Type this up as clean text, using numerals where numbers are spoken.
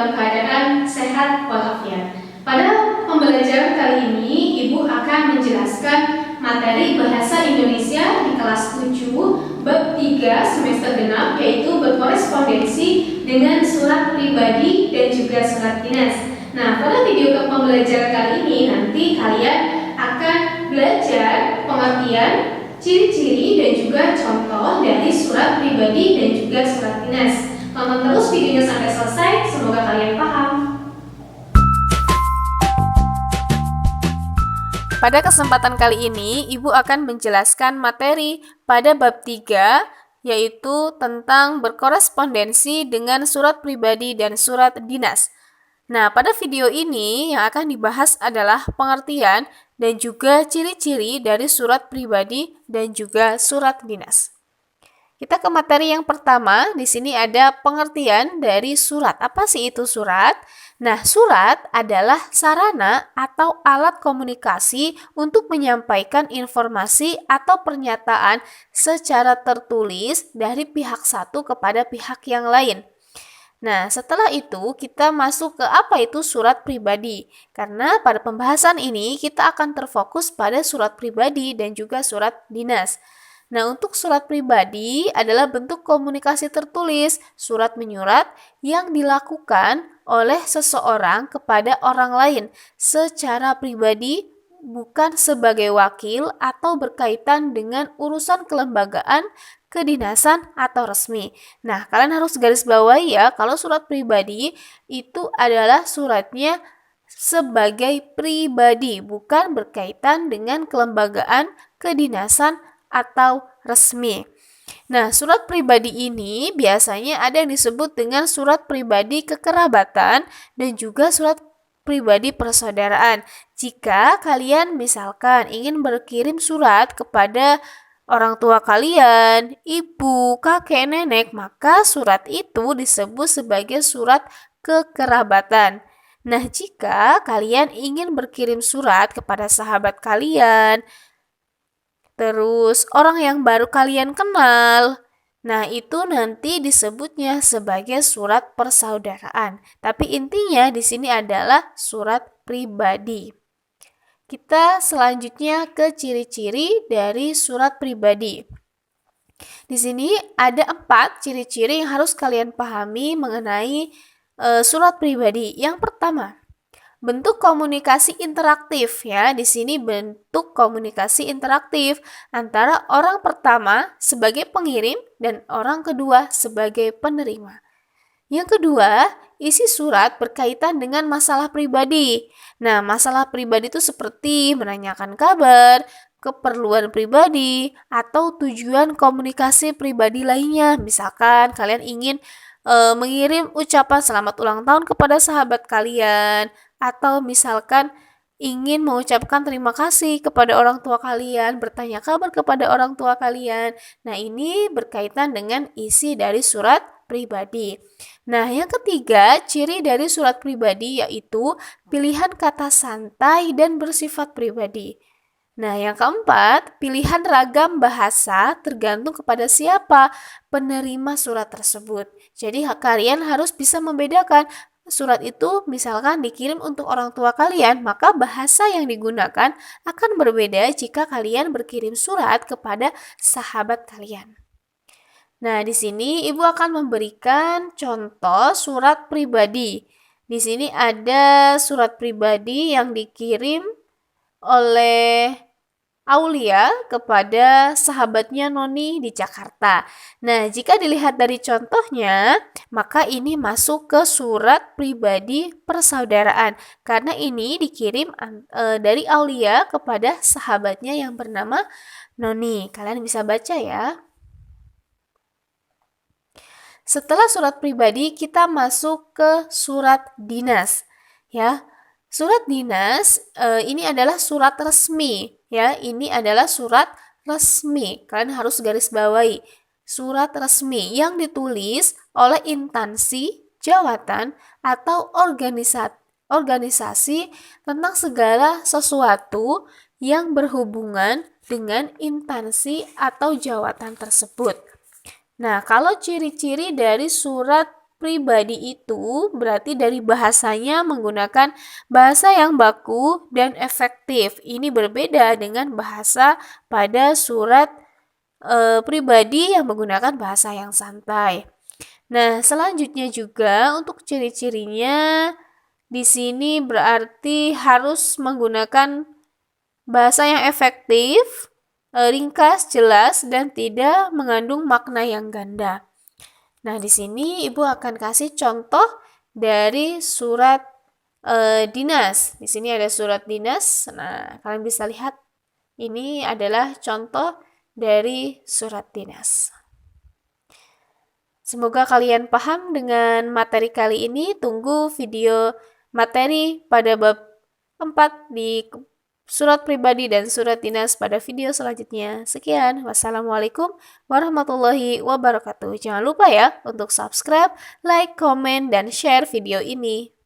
dalam keadaan sehat walafiat. Pada pembelajaran kali ini, Ibu akan menjelaskan materi Bahasa Indonesia di kelas 7, bab 3 semester genap, yaitu berkorespondensi dengan surat pribadi dan juga surat dinas. Nah, pada video pembelajaran kali ini nanti kalian akan belajar pengertian, ciri-ciri dan juga contoh dari surat pribadi dan juga surat dinas. Tonton terus videonya sampai selesai, semoga kalian paham. Pada kesempatan kali ini, Ibu akan menjelaskan materi pada bab 3, yaitu tentang berkorespondensi dengan surat pribadi dan surat dinas. Nah, pada video ini yang akan dibahas adalah pengertian dan juga ciri-ciri dari surat pribadi dan juga surat dinas. Kita ke materi yang pertama. Di sini ada pengertian dari surat. Apa sih itu surat? Nah, surat adalah sarana atau alat komunikasi untuk menyampaikan informasi atau pernyataan secara tertulis dari pihak satu kepada pihak yang lain. Nah, setelah itu kita masuk ke apa itu surat pribadi. Karena pada pembahasan ini kita akan terfokus pada surat pribadi dan juga surat dinas. Nah, untuk surat pribadi adalah bentuk komunikasi tertulis, surat menyurat yang dilakukan oleh seseorang kepada orang lain secara pribadi, bukan sebagai wakil atau berkaitan dengan urusan kelembagaan, kedinasan, atau resmi. Nah, kalian harus garis bawahi ya, kalau surat pribadi itu adalah suratnya sebagai pribadi, bukan berkaitan dengan kelembagaan, kedinasan, atau resmi. Nah, surat pribadi ini biasanya ada yang disebut dengan surat pribadi kekerabatan dan juga surat pribadi persaudaraan. Jika kalian misalkan ingin berkirim surat kepada orang tua kalian, ibu, kakek, nenek, maka surat itu disebut sebagai surat kekerabatan. Nah, jika kalian ingin berkirim surat kepada sahabat kalian, terus orang yang baru kalian kenal, nah itu nanti disebutnya sebagai surat persaudaraan. Tapi intinya di sini adalah surat pribadi. Kita selanjutnya ke ciri-ciri dari surat pribadi. Di sini ada 4 ciri-ciri yang harus kalian pahami mengenai surat pribadi. Yang pertama, bentuk komunikasi interaktif ya. Di sini bentuk komunikasi interaktif antara orang pertama sebagai pengirim dan orang kedua sebagai penerima. Yang kedua, isi surat berkaitan dengan masalah pribadi. Nah, masalah pribadi itu seperti menanyakan kabar, keperluan pribadi, atau tujuan komunikasi pribadi lainnya. Misalkan kalian ingin mengirim ucapan selamat ulang tahun kepada sahabat kalian, atau misalkan ingin mengucapkan terima kasih kepada orang tua kalian, bertanya kabar kepada orang tua kalian. Nah, ini berkaitan dengan isi dari surat pribadi. Nah, yang ketiga, ciri dari surat pribadi yaitu pilihan kata santai dan bersifat pribadi. Nah, yang keempat, pilihan ragam bahasa tergantung kepada siapa penerima surat tersebut. Jadi, kalian harus bisa membedakan surat itu misalkan dikirim untuk orang tua kalian, maka bahasa yang digunakan akan berbeda jika kalian berkirim surat kepada sahabat kalian. Nah, di sini Ibu akan memberikan contoh surat pribadi. Di sini ada surat pribadi yang dikirim oleh Aulia kepada sahabatnya Noni di Jakarta. Nah, jika dilihat dari contohnya, maka ini masuk ke surat pribadi persaudaraan. Karena ini dikirim dari Aulia kepada sahabatnya yang bernama Noni. Kalian bisa baca ya. Setelah surat pribadi, kita masuk ke surat dinas. Ya, surat dinas ini adalah surat resmi. Ya, ini adalah surat resmi. Kalian harus garis bawahi. Surat resmi yang ditulis oleh instansi, jabatan, atau organisasi tentang segala sesuatu yang berhubungan dengan instansi atau jabatan tersebut. Nah, kalau ciri-ciri dari surat pribadi itu berarti dari bahasanya menggunakan bahasa yang baku dan efektif. Ini berbeda dengan bahasa pada surat pribadi yang menggunakan bahasa yang santai. Nah, selanjutnya juga untuk ciri-cirinya di sini berarti harus menggunakan bahasa yang efektif, ringkas, jelas, dan tidak mengandung makna yang ganda. Nah, di sini Ibu akan kasih contoh dari surat dinas. Di sini ada surat dinas. Nah, kalian bisa lihat ini adalah contoh dari surat dinas. Semoga kalian paham dengan materi kali ini. Tunggu video materi pada bab 4 di surat pribadi dan surat dinas pada video selanjutnya. Sekian, wassalamualaikum warahmatullahi wabarakatuh. Jangan lupa ya untuk subscribe, like, komen, dan share video ini.